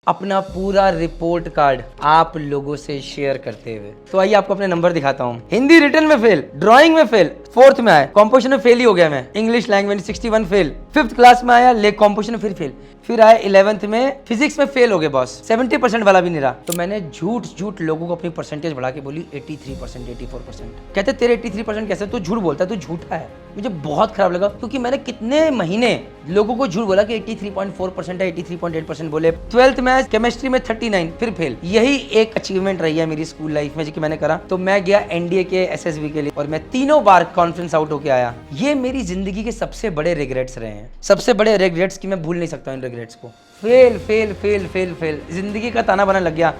अपना पूरा report card आप लोगों से शेयर करते हुए। तो आइए आपको अपने नंबर दिखाता हूँ। हिंदी रिटन में फेल, ड्राइंग में फेल, 4th में आया, कॉम्पोजिशन में फेल ही हो गया मैं, English language 61 fail, 5th class में आया, ले कॉम्पोजिशन फिर फेल, फिर आया 11th में फिजिक्स में फेल हो गए बॉस, 70% वाला भी नहीं रहा। तो मैंने झूठ लोगों को अपनी परसेंटेज बढ़ा के बोली 83%, 84%। कहते तेरे 83% कैसे, तू झूठ बोलता है, तू झूठा है। मुझे बहुत खराब लगा क्योंकि मैंने कितने महीने लोगों को झूठ बोला कि 83.4% है, 83.8% बोले। 12th में केमिस्ट्री में 39 फिर फेल। यही एक अचीवमेंट रही है मेरी स्कूल लाइफ में जो कि मैंने करा। तो मैं गया एनडीए के एसएसबी के लिए और मैं तीनों बार कॉन्फ्रेंस आउट होके आया। ये मेरी जिंदगी के सबसे बड़े रिग्रेट्स रहे हैं, सबसे बड़े रिग्रेट्स की मैं भूल नहीं सकता इन रिग्रेट्स को। Fail fail fail fail fail जिंदगी का ताना बाना लग गया।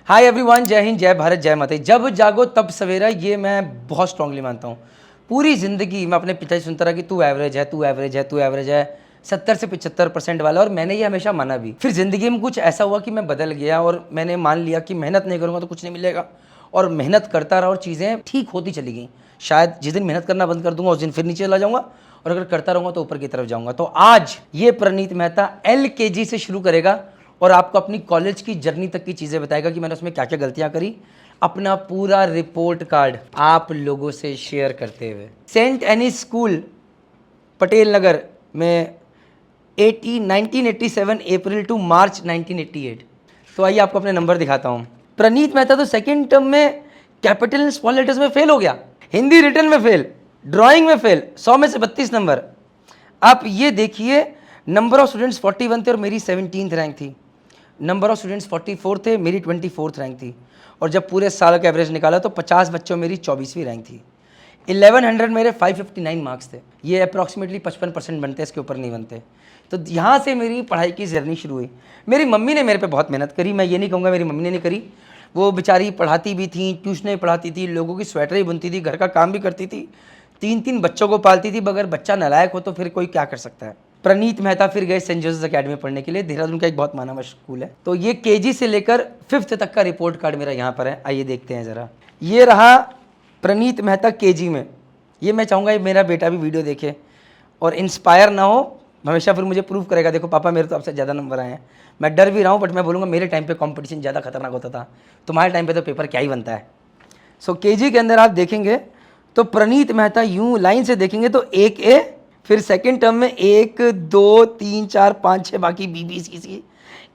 हाय एवरीवन, जय हिंद, जय भारत, जय माता। जब जागो तब सवेरा, ये मैं बहुत स्ट्रांगली मानता हूँ। पूरी जिंदगी मैं अपने पिताजी सुनता रहा कि तू एवरेज है, तू एवरेज है, तू एवरेज है, 70 से 75% वाला, और मैंने ये हमेशा माना भी। फिर जिंदगी में कुछ ऐसा हुआ कि मैं बदल गया और मैंने मान लिया कि मेहनत नहीं करूँगा तो कुछ नहीं मिलेगा, और मेहनत करता रहा और चीज़ें ठीक होती चली गई। शायद जिस दिन मेहनत करना बंद कर दूंगा उस दिन फिर नीचे चला जाऊँगा, और अगर करता रहूँगा तो ऊपर की तरफ जाऊँगा। तो आज ये प्रणीत मेहता LKG से शुरू करेगा और आपको अपनी कॉलेज की जर्नी तक की चीज़ें बताएगा कि मैंने उसमें क्या क्या गलतियाँ करी। अपना पूरा रिपोर्ट कार्ड आप लोगों से शेयर करते हुए। Saint Annie's school Patel Nagar में 1987 अप्रैल टू मार्च 1988। तो आइए आपको अपने नंबर दिखाता हूँ। प्रणीत मेहता तो सेकेंड टर्म में कैपिटल एंड स्मॉल लेटर्स में फेल हो गया, हिंदी रिटन में फेल, ड्राइंग में फेल, 100 में से 32 नंबर। आप ये देखिए, नंबर ऑफ स्टूडेंट्स 41 थे और मेरी 17th रैंक थी। नंबर ऑफ स्टूडेंट्स 44 थे, मेरी 24th रैंक थी। और जब पूरे साल का एवरेज निकाला तो 50 बच्चों मेरी 24वीं रैंक थी। 1100 मेरे 559 मार्क्स थे। ये अप्रॉक्सीमेटली 55% बनते, इसके ऊपर नहीं बनते। तो यहाँ से मेरी पढ़ाई की जर्नी शुरू हुई। मेरी मम्मी ने मेरे पे बहुत मेहनत करी, मैं ये नहीं कहूँगा मेरी मम्मी ने नहीं करी। वो बेचारी पढ़ाती भी थी, ट्यूशनें पढ़ाती थी, लोगों की स्वेटर ही बुनती थी, घर का काम भी करती थी, 3 बच्चों को पालती थी। अगर बच्चा नालायक हो तो फिर कोई क्या कर सकता है। प्रणीत मेहता फिर गए सेंट जोसेफ अकेडमी पढ़ने के लिए, देहरादून का एक बहुत माना हुआ स्कूल है। तो ये KG से लेकर 5th तक का रिपोर्ट कार्ड मेरा यहाँ पर है। आइए देखते हैं ज़रा। ये रहा प्रणीत मेहता KG में। ये मैं चाहूँगा ये मेरा बेटा भी वीडियो देखे और इंस्पायर ना हो, हमेशा फिर मुझे प्रूव करेगा, देखो पापा मेरे तो आपसे ज़्यादा नंबर आए हैं। मैं डर भी रहा हूँ, बट मैं बोलूँगा मेरे टाइम पे कंपटीशन ज़्यादा खतरनाक होता था, तुम्हारे टाइम पे तो पेपर क्या ही बनता है। सो KG के अंदर आप देखेंगे तो प्रणीत मेहता यूँ लाइन से देखेंगे तो 1A, फिर सेकेंड टर्म में 1 2 3 4 5 6 बाकी BBC।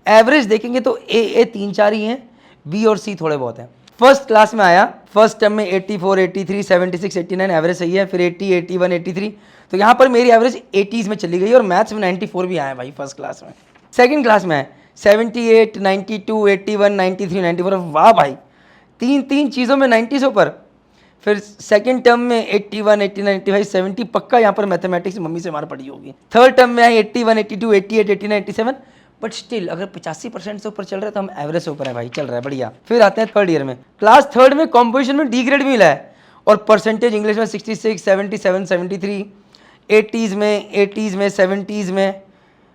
एवरेज देखेंगे तो A 3 4 ही हैं, B और C थोड़े बहुत हैं। फर्स्ट क्लास में आया, फर्स्ट टर्म में 84 83 76 89 एवरेज सही है, फिर 80 81 83। तो यहाँ पर मेरी एवरेज 80s में चली गई और मैथ्स में 94 भी आया भाई फर्स्ट क्लास में। सेकंड क्लास में है 78 92 81 93 94। वाह भाई, तीन चीज़ों में 90 से ऊपर। फिर सेकंड टर्म में 81 89 85 70 पक्का यहाँ पर मैथमेटिक्स मम्मी से मार पड़ी होगी। थर्ड टर्म में आई 81 82 88 89 87। बट स्टिल अगर 85% से ऊपर चल रहा है तो हम एवरेज से ऊपर है भाई, चल रहा है बढ़िया। फिर आते हैं थर्ड ईयर में, क्लास थर्ड में कॉम्पोजिशन में D ग्रेड भी मिला है और परसेंटेज इंग्लिश में 66 77 73, 80s में 70s में,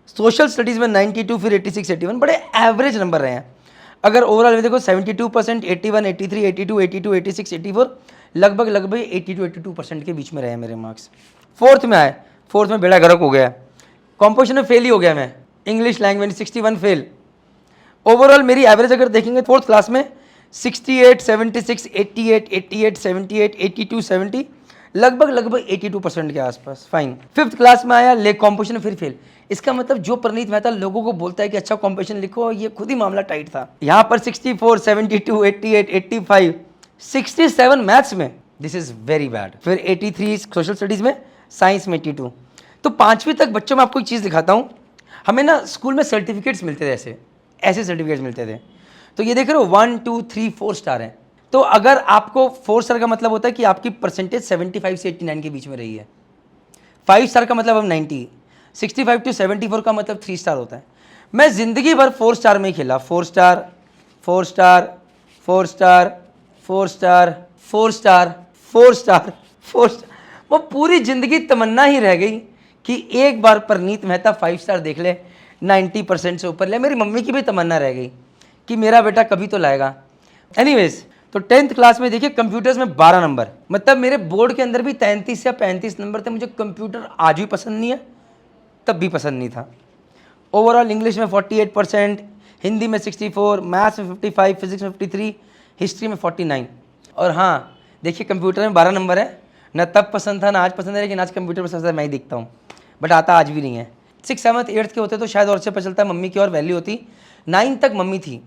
सोशल स्टडीज़ में 92, फिर 86 81। बड़े एवरेज नंबर रहे हैं। अगर ओवरऑल में देखो 72%, 81 83 82 82 86 84, लगभग 82% के बीच में रहे मेरे मार्क्स। फोर्थ में आए, फोर्थ में बेड़ा गर्क हो गया, कॉम्पोजिशन में फेल ही हो गया मैं, इंग्लिश लैंग्वेज 61 फेल। ओवरऑल मेरी एवरेज अगर देखेंगे फोर्थ क्लास में 68 76 88 88 78 82 70, लगभग 82% के आसपास। फाइन। फिफ्थ क्लास में आया, ले कॉम्पोजिशन फिर फेल। इसका मतलब जो प्रणीत मेहता लोगों को बोलता है कि अच्छा कॉम्पोजिशन लिखो, ये खुद ही मामला टाइट था। यहाँ पर 64 72 88 85 67 मैथ्स में, दिस इज वेरी बैड। फिर 83 सोशल स्टडीज में, साइंस में 82। तो 5वीं तक बच्चों में आपको एक चीज़ दिखाता हूँ। हमें ना स्कूल में सर्टिफिकेट्स मिलते थे, ऐसे सर्टिफिकेट्स मिलते थे। तो ये देख रहे हो 1 2 3 4 स्टार हैं। तो अगर आपको 4 स्टार का मतलब होता है कि आपकी परसेंटेज 75 से 89 के बीच में रही है। 5 स्टार का मतलब हम 90, 65 टू 74 का मतलब 3 स्टार होता है। मैं जिंदगी भर 4 स्टार में ही खेला, 4 star 4 star 4 star 4 star 4 star 4 star 4 star. वो पूरी जिंदगी तमन्ना ही रह गई कि एक बार प्रणीत मेहता 5 स्टार देख ले, 90% से ऊपर ले। मेरी मम्मी की भी तमन्ना रह गई कि मेरा बेटा कभी तो लाएगा। एनीवेज, तो 10th क्लास में देखिए कंप्यूटर्स में 12 नंबर, मतलब मेरे बोर्ड के अंदर भी 33 या 35 नंबर थे। मुझे कंप्यूटर आज भी पसंद नहीं है, तब भी पसंद नहीं था। ओवरऑल इंग्लिश में 48%, हिंदी में 64, मैथ्स में 55, फिजिक्स में 53, हिस्ट्री में 49। और हाँ देखिए कंप्यूटर में 12 नंबर है, ना तब पसंद था ना आज पसंद है, लेकिन आज कंप्यूटर पर सबसे मैं ही दिखता हूँ, बट आता आज भी नहीं है। 6, 7, 8 के होते तो शायद और से पता चलता, मम्मी की और वैल्यू होती। 9 तक मम्मी थी,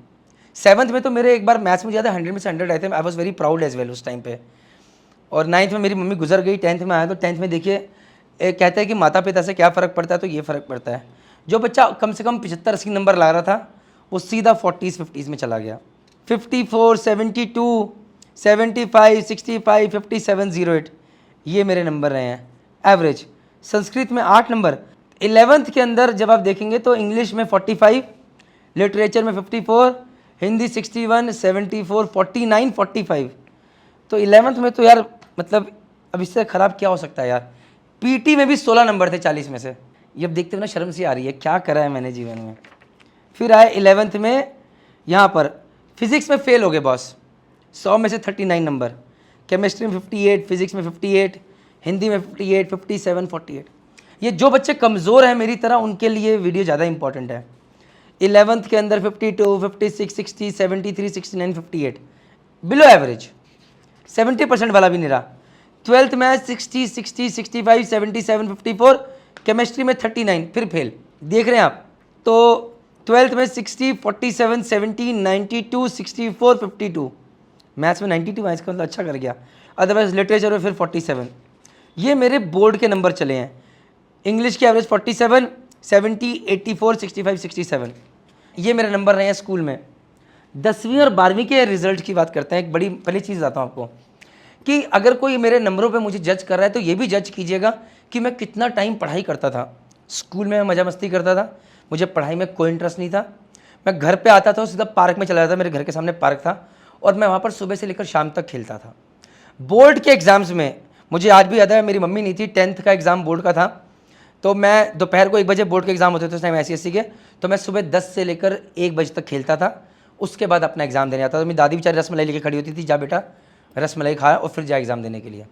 7th में तो मेरे एक बार मैथ्स में ज़्यादा 100 में से 100 आए थे, I was very proud as well उस टाइम पे। और 9th में मेरी मम्मी गुजर गई, 10th में आया तो 10th में देखिए कहते हैं कि माता पिता से क्या फ़र्क पड़ता है, तो ये फ़र्क पड़ता है। जो बच्चा कम से कम 75-80 नंबर ला रहा था वो सीधा 40s 50s में चला गया। 54, 72, 75, 65, 57, 08 ये मेरे नंबर रहे हैं एवरेज। संस्कृत में 8 नंबर। 11th के अंदर जब आप देखेंगे तो इंग्लिश में 45, लिटरेचर में 54, हिंदी 61, 74, 49, 45। तो 11th में तो यार मतलब अब इससे ख़राब क्या हो सकता है यार। पीटी में भी 16 नंबर थे 40 में से। ये अब देखते हुए ना शर्म सी आ रही है, क्या करा है मैंने जीवन में। फिर आए 11th में, यहाँ पर फिज़िक्स में फ़ेल हो गए बॉस, 100 में से 39 नंबर। केमिस्ट्री में 58, फिज़िक्स में 58, हिंदी में 58, 57, 48। ये जो बच्चे कमज़ोर हैं मेरी तरह उनके लिए वीडियो ज़्यादा इंपॉर्टेंट है। 11th के अंदर 52, 56, 60, 73, 69, 58 बिलो एवरेज, 70% वाला भी नहीं रहा। 12th में 60, 60, 65, 77, 54, केमिस्ट्री में 39 फिर फेल, देख रहे हैं आप। तो 12th में 60, 47, 70, 92, 64, 52, मैथ्स में 92 आया, इसका मतलब अच्छा कर गया। अदरवाइज लिटरेचर में फिर 47। ये मेरे बोर्ड के नंबर चले हैं। इंग्लिश की एवरेज 47, 70, 84, 65, 67 ये मेरे नंबर रहे हैं स्कूल में। 10वीं और 12वीं के रिजल्ट की बात करते हैं। एक बड़ी पहली चीज़ बताता हूँ आपको कि अगर कोई मेरे नंबरों पे मुझे जज कर रहा है तो ये भी जज कीजिएगा कि मैं कितना टाइम पढ़ाई करता था। स्कूल में मैं मज़ा मस्ती करता था, मुझे पढ़ाई में कोई इंटरेस्ट नहीं था। मैं घर पे आता था और सीधा पार्क में चला जाता, मेरे घर के सामने पार्क था और मैं वहाँ पर सुबह से लेकर शाम तक खेलता था। बोर्ड के एग्ज़ाम्स में मुझे आज भी याद है, मेरी मम्मी नहीं थी, 10th का एग्ज़ाम बोर्ड का था, तो मैं दोपहर को 1 बजे बोर्ड के एग्ज़ाम होते थे उस टाइम SCSC के, तो मैं सुबह 10 से लेकर 1 बजे तक खेलता था। उसके बाद अपना एग्ज़ाम देने आता था। मेरी दादी बेचारी रसमलाई लेके खड़ी होती थी, जा बेटा रसमलाई खा और फिर जा एग्ज़ाम देने के लिए।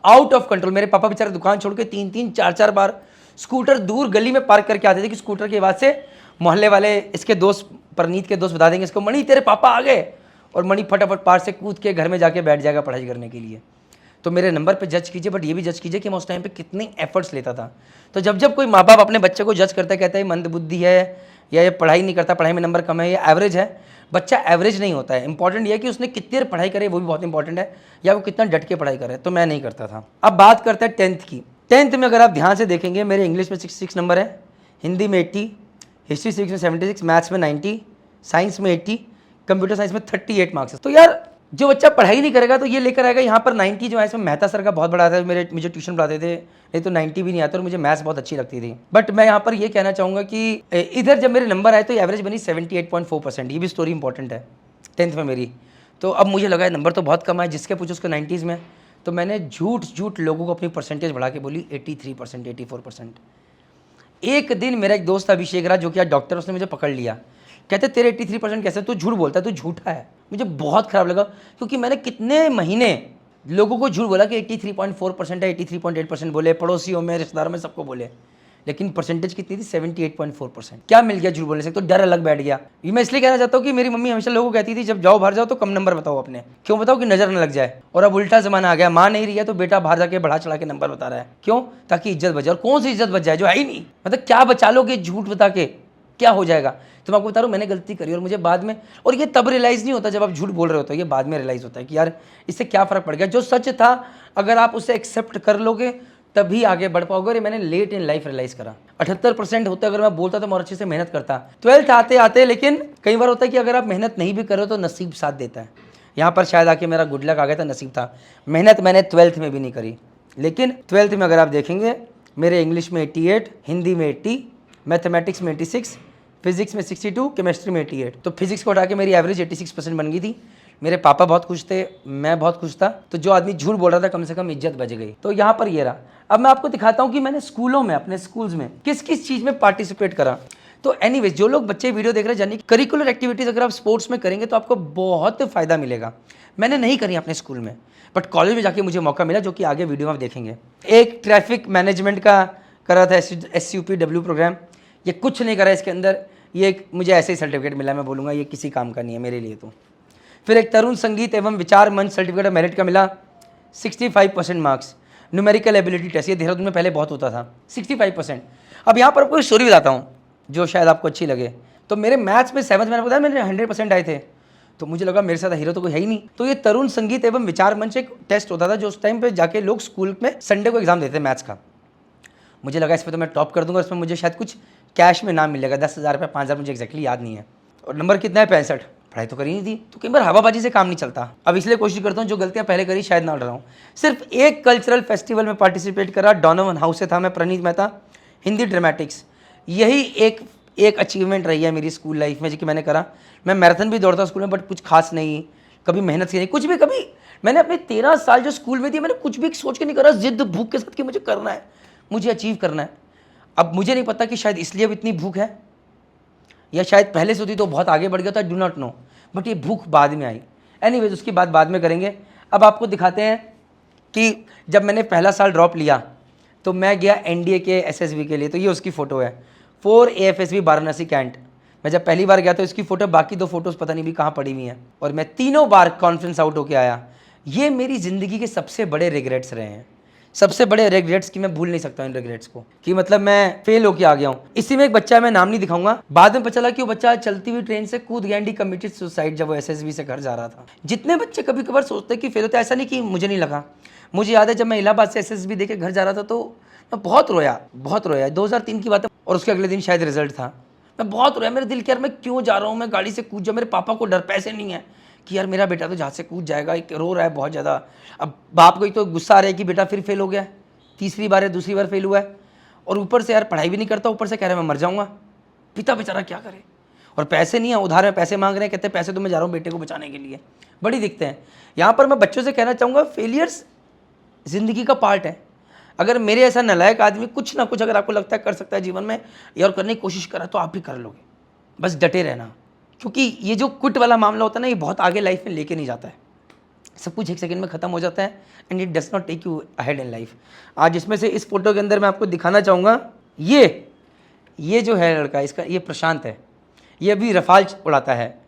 Out of control. मेरे पापा बेचारे दुकान छोड़ के 3-3, 4-4 बार स्कूटर दूर गली में पार्क करके आते थे कि स्कूटर की आवाज़ से मोहल्ले वाले, इसके दोस्त, परनीत के दोस्त बता देंगे इसको, मणि तेरे पापा आ गए, और मणि फटाफट पार से कूद के घर में जाके बैठ जाएगा पढ़ाई करने के लिए। तो मेरे नंबर पे जज कीजिए, बट ये भी जज कीजिए कि मैं उस टाइम पे कितने एफर्ट्स लेता था। तो जब जब कोई माँ बाप अपने बच्चे को जज करता है, कहता है मंदबुद्धि है या ये पढ़ाई नहीं करता, पढ़ाई में नंबर कम है, या एवरेज है, बच्चा एवरेज नहीं होता है। इंपॉर्टेंट ये है कि उसने कितनी देर पढ़ाई करे, वो भी बहुत इंपॉर्टेंट है, या वो कितना डट के पढ़ाई करे। तो मैं नहीं करता था। अब बात करते हैं 10th की। 10th में अगर आप ध्यान से देखेंगे, मेरे इंग्लिश में 66 नंबर है, हिंदी में 80, हिस्ट्री 6 में 76, मैथ्स में 90, साइंस में 80, कंप्यूटर साइंस में 38 मार्क्स है। तो यार जो बच्चा पढ़ाई नहीं करेगा तो ये लेकर आएगा यहाँ पर 90 जो है, इसमें मेहता सर का बहुत बड़ा आता है, मुझे ट्यूशन पढ़ाते थे, नहीं तो 90 भी नहीं आता, और मुझे मैथ्स बहुत अच्छी लगती थी। बट मैं यहाँ पर ये कहना चाहूँगा कि इधर जब मेरे नंबर आए तो एवरेज बनी 78.4%। ये भी स्टोरी इंपॉर्टेंट है 10th में मेरी। तो अब मुझे लगा नंबर तो बहुत कम है, जिसके पूछो उसको 90s में, तो मैंने झूठ लोगों को अपनी परसेंटेज बढ़ा के बोली 83%, 84%। एक दिन मेरा एक दोस्त अभिषेक राज, जो कि आज डॉक्टर, उसने मुझे पकड़ लिया, कहते तेरे 83% कैसे, तू झूठ बोलता है, तू झूठा है। मुझे बहुत ख़राब लगा, क्योंकि मैंने कितने महीने लोगों को झूठ बोला कि 83.4% है, 83.8% बोले, पड़ोसियों में, रिश्तेदारों में, सबको बोले, लेकिन परसेंटेज कितनी थी, 78.4%। क्या मिल गया झूठ बोलने से, तो डर अलग बैठ गया। ये मैं इसलिए कहना चाहता हूँ कि मेरी मम्मी हमेशा लोगों को कहती थी जब जाओ बाहर जाओ तो कम नंबर बताओ अपने, क्यों बताओ कि नजर न लग जाए। और अब उल्टा जमाना आ गया, माँ नहीं रही है तो बेटा बाहर जाके बढ़ा चढ़ा के नंबर बता रहा है, क्यों, ताकि इज्जत बचे। और कौन सी इज्जत बच जाए जो है ही नहीं, मतलब क्या बचा लोगे झूठ बता के, क्या हो जाएगा। तो मैं आपको बता रहा हूँ, मैंने गलती करी और मुझे बाद में, और ये तब रियलाइज़ नहीं होता जब आप झूठ बोल रहे होते हो, ये बाद में रियलाइज़ होता है कि यार इससे क्या फ़र्क पड़ गया। जो सच था अगर आप उसे एक्सेप्ट कर लोगे तभी आगे बढ़ पाओगे। और ये मैंने लेट इन लाइफ रियलाइज़ करा। 78% होता अगर मैं बोलता तो मैं और अच्छे से मेहनत करता 12th आते आते। लेकिन कई बार होता है कि अगर आप मेहनत नहीं भी करो तो नसीब साथ देता है। यहाँ पर शायद आके मेरा गुड लक आ गया था, नसीब था। मेहनत मैंने 12th में भी नहीं करी, लेकिन 12th में अगर आप देखेंगे मेरे इंग्लिश में 88, हिंदी में 80, मैथमेटिक्स में 86, फिजिक्स में 62, केमिस्ट्री में 88। तो फिजिक्स को उठा के मेरी एवरेज 86% बन गई थी। मेरे पापा बहुत खुश थे, मैं बहुत खुश था। तो जो आदमी झूठ बोल रहा था कम से कम इज्जत बच गई। तो यहाँ पर ये रहा। अब मैं आपको दिखाता हूँ कि मैंने स्कूलों में, अपने स्कूल्स में किस किस चीज़ में पार्टिसिपेट करा। तो एनीवेज, जो लोग बच्चे वीडियो देख रहे हैं, जानिए करिकुलर एक्टिविटीज़ अगर आप स्पोर्ट्स में करेंगे तो आपको बहुत फ़ायदा मिलेगा। मैंने नहीं करी अपने स्कूल में, बट कॉलेज में जाके मुझे मौका मिला, जो कि आगे वीडियो में आप देखेंगे। एक ट्रैफिक मैनेजमेंट का करा था SUPW प्रोग्राम। ये कुछ नहीं करा इसके अंदर, ये एक मुझे ऐसे ही सर्टिफिकेट मिला, मैं बोलूँगा ये किसी काम का नहीं है मेरे लिए तो। फिर एक तरुण संगीत एवं विचार मंच सर्टिफिकेट ऑफ मेरिट का मिला 65% मार्क्स। न्यूमेरिकल एबिलिटी टेस्ट, ये देहरादून में पहले बहुत होता था, 65%। अब यहाँ पर आपको एक स्टोरी बताता हूँ जो शायद आपको अच्छी लगे। तो मेरे मैथ्स में 7th मैंने बताया मेरे 100% आए थे, तो मुझे लगा मेरे साथ हीरो तो कोई है ही नहीं। तो ये तरुण संगीत एवं विचार मंच एक टेस्ट होता था जो उस टाइम पे जाके लोग स्कूल में संडे को एग्जाम देते थे मैथ्स का। मुझे लगा इसमें तो मैं टॉप कर दूंगा, इसमें मुझे शायद कुछ कैश में नाम मिलेगा, 10,000 रुपये 5,000, मुझे एक्जैक्टली याद नहीं है। और नंबर कितना है 65। पढ़ाई तो करी नहीं थी, तो कई बार हवाबाजी से काम नहीं चलता। अब इसलिए कोशिश करता हूँ जो गलतियाँ पहले करी शायद ना रहा हूँ। सिर्फ एक कल्चरल फेस्टिवल में पार्टिसिपेट करा, डॉनोवन हाउस से था मैं, प्रणीत मेहता हिंदी ड्रामेटिक्स। यही एक अचीवमेंट रही है मेरी स्कूल लाइफ में जो कि मैंने करा। मैं मैराथन भी दौड़ता स्कूल में, बट कुछ खास नहीं, कभी मेहनत की नहीं, कुछ भी। कभी मैंने अपने 13 साल जो स्कूल में थी, मैंने कुछ भी सोच के नहीं करा, जिद्द भूख के साथ कि मुझे करना है, मुझे अचीव करना है। अब मुझे नहीं पता कि शायद इसलिए अब इतनी भूख है, या शायद पहले से होती तो बहुत आगे बढ़ गया था, डू नॉट नो, बट ये भूख बाद में आई। एनीवेज उसकी बात बाद में करेंगे। अब आपको दिखाते हैं कि जब मैंने पहला साल ड्रॉप लिया तो मैं गया एनडीए के एसएसबी के लिए, तो ये उसकी फ़ोटो है, 4 AFSB वाराणसी कैंट। मैं जब पहली बार गया तो इसकी फ़ोटो, बाकी 2 फोटोज़ पता नहीं भी कहाँ पड़ी हुई हैं। और मैं तीनों बार कॉन्फ्रेंस आउट होके आया। ये मेरी ज़िंदगी के सबसे बड़े रिग्रेट्स रहे हैं, सबसे बड़े रिग्रेट्स की मैं भूल नहीं सकता इन रिग्रेट्स को, कि मतलब मैं फेल होके आ गया हूँ। इसी में एक बच्चा है, मैं नाम नहीं दिखाऊंगा, बाद में पता चला कि वो बच्चा चलती हुई ट्रेन से कूद गया, कमिटेड सुसाइड, जब वो एसएसबी से घर जा रहा था। जितने बच्चे कभी कभार सोचते हैं कि फेल होते, ऐसा नहीं कि मुझे नहीं लगा। मुझे याद है जब मैं इलाहाबाद से एसएसबी देके घर जा रहा था तो मैं बहुत रोया, 2003 की बात है, और उसके अगले दिन शायद रिजल्ट था। मैं बहुत रोया, मेरे दिल के यार मैं क्यों जा रहा हूँ, मैं गाड़ी से कूद जाऊँ। मेरे पापा को डर, पैसे नहीं है, कि यार मेरा बेटा तो जहाँ से कूद जाएगा, रो रहा है बहुत ज़्यादा। अब बाप को ही तो गुस्सा आ रहा है कि बेटा फिर फेल हो गया, तीसरी बार है, दूसरी बार फेल हुआ है, और ऊपर से यार पढ़ाई भी नहीं करता, ऊपर से कह रहा है मैं मर जाऊँगा। पिता बेचारा क्या करे, और पैसे नहीं है, उधार में पैसे मांग रहे हैं, कहते हैं पैसे तो मैं जा रहा हूँ बेटे को बचाने के लिए। बड़ी दिखते हैं। यहाँ पर मैं बच्चों से कहना चाहूँगा, फेलियर्स ज़िंदगी का पार्ट है। अगर मेरे ऐसा नालायक आदमी कुछ ना कुछ अगर आपको लगता है कर सकता है जीवन में, या और करने की कोशिश करा, तो आप भी कर लोगे, बस डटे रहना। क्योंकि ये जो क्विट वाला मामला होता है ना, ये बहुत आगे लाइफ में लेके नहीं जाता है। सब कुछ 1 सेकंड में ख़त्म हो जाता है, and it does not take you ahead in life. आज इसमें से इस फोटो के अंदर मैं आपको दिखाना चाहूँगा, ये जो है लड़का, इसका ये प्रशांत है, ये अभी रफाल उड़ाता है,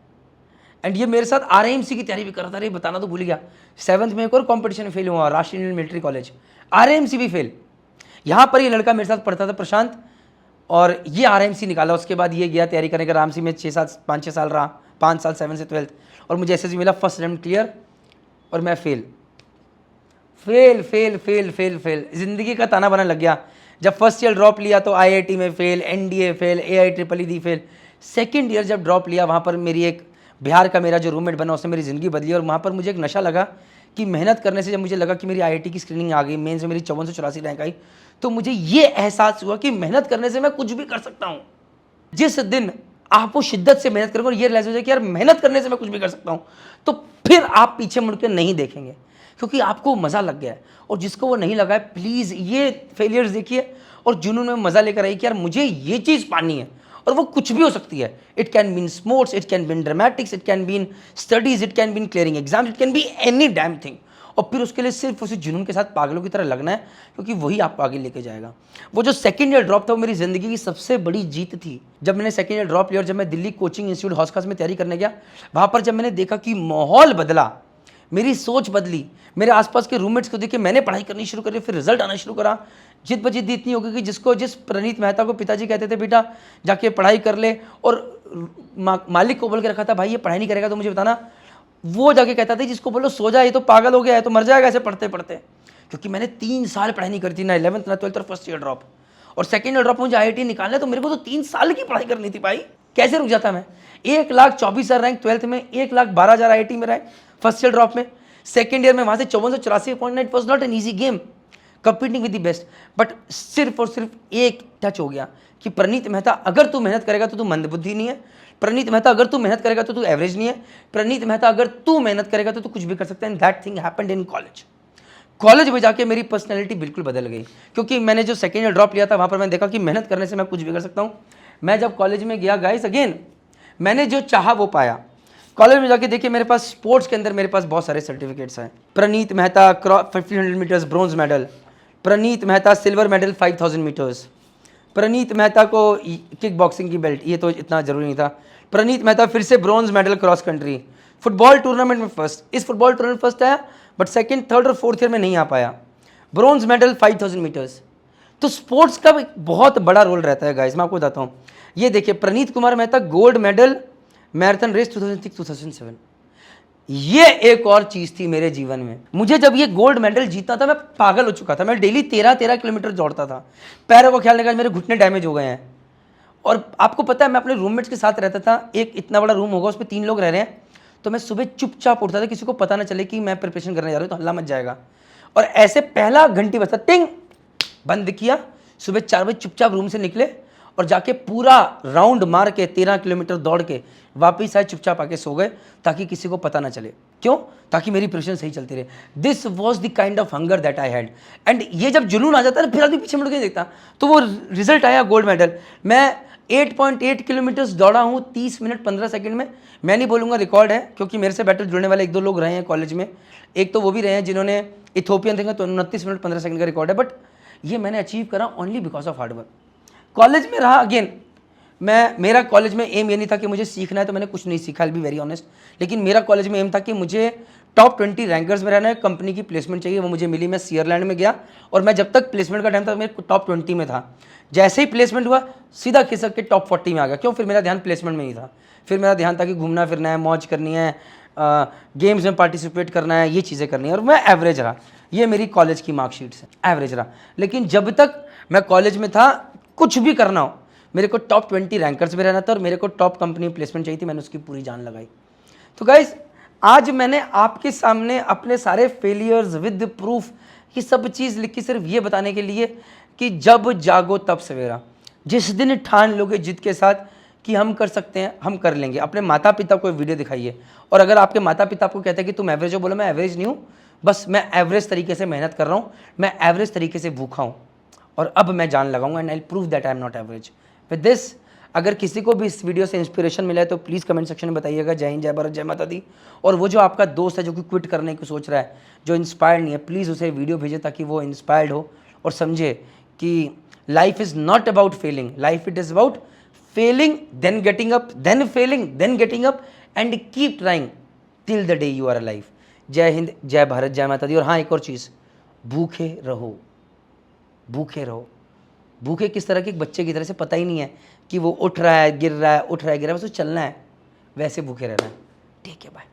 एंड ये मेरे साथ RIMC की तैयारी भी कर रहा था। अरे बताना तो भूल गया, 7th में एक और कॉम्पिटिशन में फेल हुआ, राष्ट्रीय इंडियन मिलिट्री कॉलेज, RIMC भी फेल। यहाँ पर ये लड़का मेरे साथ पढ़ता था प्रशांत, और ये RIMC निकाला। उसके बाद ये गया तैयारी करने का, RIMC में 5-6 साल रहा, 5 साल 7 से 12th, और मुझे SSB मिला, फर्स्ट अटेम्प्ट क्लियर, और मैं फेल। ज़िंदगी का ताना बाना लग गया। जब फर्स्ट ईयर ड्रॉप लिया तो IIT में fail, NDA fail, AIEEE fail. Second year जब ड्रॉप लिया, वहाँ पर मेरी एक बिहार का मेरा जो रूममेट बना, उसने मेरी ज़िंदगी बदली, और वहाँ पर मुझे एक नशा लगा कि मेहनत करने से, जब मुझे लगा कि मेरी IIT की स्क्रीनिंग आ गई, मेंस में मेरी 5484 रैंक आई, तो मुझे ये एहसास हुआ कि मेहनत करने से मैं कुछ भी कर सकता हूँ। जिस दिन आप वो शिद्दत से मेहनत करोगे और ये रियलाइज हो जाए कि यार मेहनत करने से मैं कुछ भी कर सकता हूँ, तो फिर आप पीछे मुड़ के नहीं देखेंगे, क्योंकि आपको मज़ा लग गया है। और जिसको वो नहीं लगा है, प्लीज़ ये फेलियर्स देखिए और जुनून में मज़ा लेकर आइए कि यार मुझे ये चीज़ पानी है, और वो कुछ भी हो सकती है। It can been sports, it can been dramatics, it can been studies, it can been clearing exam, it can be any damn thing. और फिर उसके लिए सिर्फ उसी जुनून के साथ पागलों की तरह लगना है, क्योंकि वही आपको आगे लेके जाएगा। वो जो सेकंड ईयर ड्रॉप था, वो मेरी ज़िंदगी की सबसे बड़ी जीत थी। जब मैंने सेकंड ईयर ड्रॉप लिया और जब मैं दिल्ली कोचिंग इंस्टीट्यूट हॉस्कास में तैयारी करने गया, वहाँ पर जब मैंने देखा कि माहौल बदला, मेरी सोच बदली, मेरे आसपास के रूममेट्स को देख के मैंने पढ़ाई करनी शुरू करी, फिर रिजल्ट आना शुरू करा। जिद बजिद इतनी हो गई कि जिस प्रणीत मेहता को पिताजी कहते थे बेटा जाके पढ़ाई कर ले, और मालिक को बोल के रखा था भाई ये पढ़ाई नहीं करेगा तो मुझे बताना, वो जाके कहता था जिसको बोलो सो जा, ये तो पागल हो गया है, तो मर जाएगा ऐसे पढ़ते पढ़ते। क्योंकि मैंने 3 साल पढ़ाई नहीं करी थी, ना 11th ना 12th और फर्स्ट ईयर ड्रॉप, और सेकंड ईयर ड्रॉप मुझे IIT निकालना है, तो मेरे को तो 3 साल की पढ़ाई करनी थी भाई। कैसे रुक जाता मैं? 1,24,000 रैंक 12th में, 1,12,000 IIT में रैंक फर्स्ट ईयर ड्रॉप में, सेकंड ईयर में वहाँ से 5484.9 was not an easy game, competing with the best. But सिर्फ और सिर्फ एक टच हो गया कि प्रणीत मेहता अगर तू मेहनत करेगा तो तू मंदबुद्धि नहीं है, प्रणीत मेहता अगर तू मेहनत करेगा तो तू एवरेज नहीं है, प्रणीत मेहता अगर तू मेहनत करेगा तो तू कुछ भी कर सकता है। And that thing happened in college में जाके मेरी पर्सनैलिटी बिल्कुल बदल गई, क्योंकि मैंने जो सेकेंड ईयर ड्रॉप लिया था वहाँ पर मैंने देखा कि मेहनत करने से मैं कुछ भी कर सकता हूँ। मैं जब कॉलेज में गया गाइस, अगेन मैंने जो चाहा वो पाया। कॉलेज में जाके देखिए मेरे पास स्पोर्ट्स के अंदर मेरे पास बहुत सारे सर्टिफिकेट्स हैं। प्रणीत मेहता 1500 मीटर्स ब्रॉन्ज मेडल, प्रणीत मेहता सिल्वर मेडल 5000 मीटर्स, प्रणीत मेहता को किक बॉक्सिंग की बेल्ट, ये तो इतना जरूरी नहीं था। प्रणीत मेहता फिर से bronze medal cross country. Football tournament में फर्स्ट, इस फुटबॉल टूर्नामेंट फर्स्ट आया, बट सेकंड, थर्ड और फोर्थ ईयर में नहीं आ पाया। Bronze medal 5000 metres. तो स्पोर्ट्स का एक बहुत बड़ा रोल रहता है गाइस, मैं आपको बताता हूँ। ये देखिए Praneet Kumar Mehta gold medal marathon race 2006-2007। ये एक और चीज थी मेरे जीवन में। मुझे जब ये गोल्ड मेडल जीतना था मैं पागल हो चुका था। मैं डेली 13-13 किलोमीटर दौड़ता था। पैरों को ख्याल निकाल, मेरे घुटने डैमेज हो गए हैं। और आपको पता है मैं अपने रूममेट्स के साथ रहता था। एक इतना बड़ा रूम होगा, उस पर 3 लोग रह रहे हैं। तो मैं सुबह चुपचाप उठता था, किसी को पता ना चले कि मैं प्रिपरेशन करने जा रहा हूँ, तो हल्ला मच जाएगा। और ऐसे पहला घंटी बजता, टिंग, बंद किया, सुबह 4 बजे चुपचाप रूम से निकले और जाके पूरा राउंड मार के 13 किलोमीटर दौड़ के वापिस आए, चुपचाप आके सो गए, ताकि किसी को पता ना चले। क्यों? ताकि मेरी प्रिपरेशन सही चलती रहे। This was the kind of hunger that I had. And ये जब जुनून आ जाता है फिर आदमी पीछे मुड़ के देखता, तो वो रिजल्ट आया गोल्ड मेडल। मैं 8.8 किलोमीटर्स दौड़ा हूँ 30 मिनट 15 सेकंड में। मैं नहीं बोलूँगा रिकॉर्ड है, क्योंकि मेरे से बेटर जुड़ने वाले 1-2 लोग रहे हैं कॉलेज में। एक तो वो भी रहे हैं जिन्होंने इथोपियन थे, तो 29 मिनट 15 सेकंड का रिकॉर्ड है। बट ये मैंने अचीव करा only because of hard work. College में रहा अगेन, मेरा कॉलेज में एम ये नहीं था कि मुझे सीखना है, तो मैंने कुछ नहीं सीखा, आई बी वेरी ऑनेस्ट। लेकिन मेरा कॉलेज में एम था कि मुझे टॉप 20 रैंकर्स में रहना है, कंपनी की प्लेसमेंट चाहिए, वो मुझे मिली। मैं सीयरलैंड में गया और मैं जब तक प्लेसमेंट का टाइम था मेरे टॉप 20 में था। जैसे ही प्लेसमेंट हुआ सीधा खिसक के टॉप 40 में आ गया। क्यों? फिर मेरा ध्यान प्लेसमेंट में ही था। फिर मेरा ध्यान था कि घूमना फिरना है, मौज करनी है, गेम्स में पार्टिसिपेट करना है, ये चीज़ें करनी है। और मैं एवरेज रहा, ये मेरी कॉलेज की मार्कशीट है, एवरेज रहा। लेकिन जब तक मैं कॉलेज में था, कुछ भी करना हो, मेरे को टॉप 20 रैंकर्स में रहना था और मेरे को टॉप कंपनी प्लेसमेंट चाहिए थी। मैंने उसकी पूरी जान लगाई। तो गाइस, आज मैंने आपके सामने अपने सारे फेलियर्स विद प्रूफ ये सब चीज़ लिखी, सिर्फ ये बताने के लिए कि जब जागो तब सवेरा। जिस दिन ठान लोगे जिद के साथ कि हम कर सकते हैं, हम कर लेंगे। अपने माता पिता को वीडियो दिखाइए, और अगर आपके माता पिता आपको कहते हैं कि तुम एवरेज हो, बोलो मैं एवरेज नहीं हूँ, बस मैं एवरेज तरीके से मेहनत कर रहा हूँ, मैं एवरेज तरीके से भूखा हूँ, और अब मैं जान लगाऊंगा and I prove that I am not average. With this, अगर किसी को भी इस वीडियो से इंस्पिरेशन मिला है तो प्लीज़ कमेंट सेक्शन में बताइएगा। जय हिंद, जय भारत, जय माता दी। और वो जो आपका दोस्त है जो कि क्विट करने की सोच रहा है, जो इंस्पायर्ड नहीं है, प्लीज़ उसे वीडियो भेजें ताकि वो इंस्पायर्ड हो और समझे कि life is not about failing, life it is about failing then getting up, then failing then getting up, and keep trying till the day you are alive. जय हिंद, जय भारत, जय माता दी। और हाँ, एक और चीज़, भूखे रहो, भूखे रहो। भूखे किस तरह के? एक बच्चे की तरह से, पता ही नहीं है कि वो उठ रहा है गिर रहा है, उठ रहा है गिर रहा है, बस चलना है, वैसे भूखे रहना है। ठीक है, बाय।